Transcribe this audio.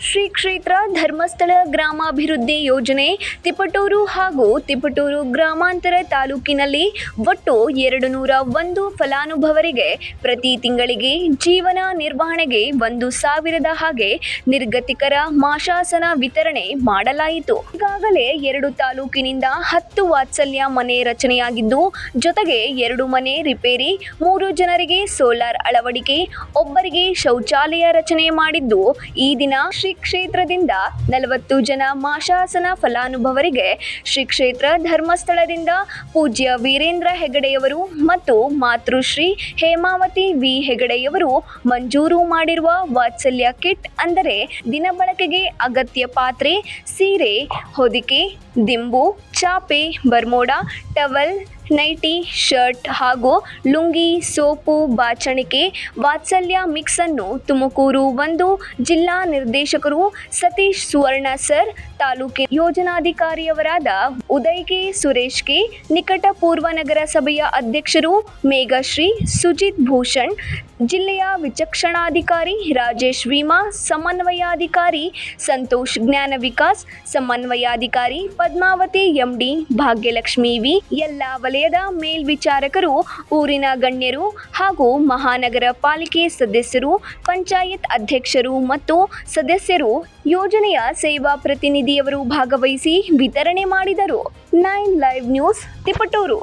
ಶ್ರೀ ಕ್ಷೇತ್ರ ಧರ್ಮಸ್ಥಳ ಗ್ರಾಮಾಭಿವೃದ್ಧಿ ಯೋಜನೆ ತಿಪಟೂರು ಹಾಗೂ ತಿಪಟೂರು ಗ್ರಾಮಾಂತರ ತಾಲೂಕಿನಲ್ಲಿ ಒಟ್ಟು 201 ಫಲಾನುಭವರಿಗೆ ಪ್ರತಿ ತಿಂಗಳಿಗೆ ಜೀವನ ನಿರ್ವಹಣೆಗೆ 1,000 ಹಾಗೆ ನಿರ್ಗತಿಕರ ಮಾಶಾಸನ ವಿತರಣೆ ಮಾಡಲಾಯಿತು. ಈಗಾಗಲೇ 2 ತಾಲೂಕಿನಿಂದ 10 ವಾತ್ಸಲ್ಯ ಮನೆ ರಚನೆಯಾಗಿದ್ದು, ಜೊತೆಗೆ 2 ಮನೆ ರಿಪೇರಿ, 3 ಜನರಿಗೆ ಸೋಲಾರ್ ಅಳವಡಿಕೆ, ಒಬ್ಬರಿಗೆ ಶೌಚಾಲಯ ರಚನೆ ಮಾಡಿದ್ದು, ಈ ದಿನ ಶ್ರೀ ಕ್ಷೇತ್ರದಿಂದ 40 ಜನ ಮಾಶಾಸನ ಫಲಾನುಭವರಿಗೆ ಶ್ರೀ ಕ್ಷೇತ್ರ ಧರ್ಮಸ್ಥಳದಿಂದ ಪೂಜ್ಯ ವೀರೇಂದ್ರ ಹೆಗಡೆಯವರು ಮತ್ತು ಮಾತೃಶ್ರೀ ಹೇಮಾವತಿ ವಿ ಹೆಗಡೆಯವರು ಮಂಜೂರು ಮಾಡಿರುವ ವಾತ್ಸಲ್ಯ ಕಿಟ್ ಅಂದರೆ ದಿನಬಳಕೆಗೆ ಅಗತ್ಯ ಪಾತ್ರೆ, ಸೀರೆ, ಹೊದಿಕೆ, ದಿಂಬು, ಚಾಪೆ, ಬರ್ಮೋಡಾ, ಟವಲ್, ನೈಟಿ, ಶರ್ಟ್ ಹಾಗೂ ಲುಂಗಿ, ಸೋಪು, ಬಾಚಣಿಕೆ, ವಾತ್ಸಲ್ಯ ಮಿಕ್ಸ್ ಅನ್ನು ತುಮಕೂರು 1 ಜಿಲ್ಲಾ ನಿರ್ದೇಶಕರು ಸತೀಶ್ ಸುವರ್ಣ ಸರ್, ತಾಲೂಕಿನ ಯೋಜನಾಧಿಕಾರಿಯವರಾದ ಉದಯ್ ಕೆ, ಸುರೇಶ್ ಕೆ, ನಿಕಟ ಪೂರ್ವ ನಗರಸಭೆಯ ಅಧ್ಯಕ್ಷರು ಮೇಘಶ್ರೀ, ಸುಜಿತ್ ಭೂಷಣ್, ಜಿಲ್ಲೆಯ ವಿಚಕ್ಷಣಾಧಿಕಾರಿ ರಾಜೇಶ್ ವಿಮಾ, ಸಮನ್ವಯಾಧಿಕಾರಿ ಸಂತೋಷ್ ಜ್ಞಾನ ವಿಕಾಸ್, ಸಮನ್ವಯಾಧಿಕಾರಿ ಪದ್ಮಾವತಿ ಎಂಡಿ, ಭಾಗ್ಯಲಕ್ಷ್ಮಿ ವಿ, ಎಲ್ಲ ವಲಯದ ಮೇಲ್ವಿಚಾರಕರು, ಊರಿನ ಗಣ್ಯರು ಹಾಗೂ ಮಹಾನಗರ ಪಾಲಿಕೆ ಸದಸ್ಯರು, ಪಂಚಾಯತ್ ಅಧ್ಯಕ್ಷರು ಮತ್ತು ಸದಸ್ಯರು ಯೋಜನೆಯ ಸೇವಾ ಪ್ರತಿನಿಧಿಯವರು ಭಾಗವಹಿಸಿ ವಿತರಣೆ ಮಾಡಿದರು. 9 ಲೈವ್ ನ್ಯೂಸ್ ತಿಪಟೂರು.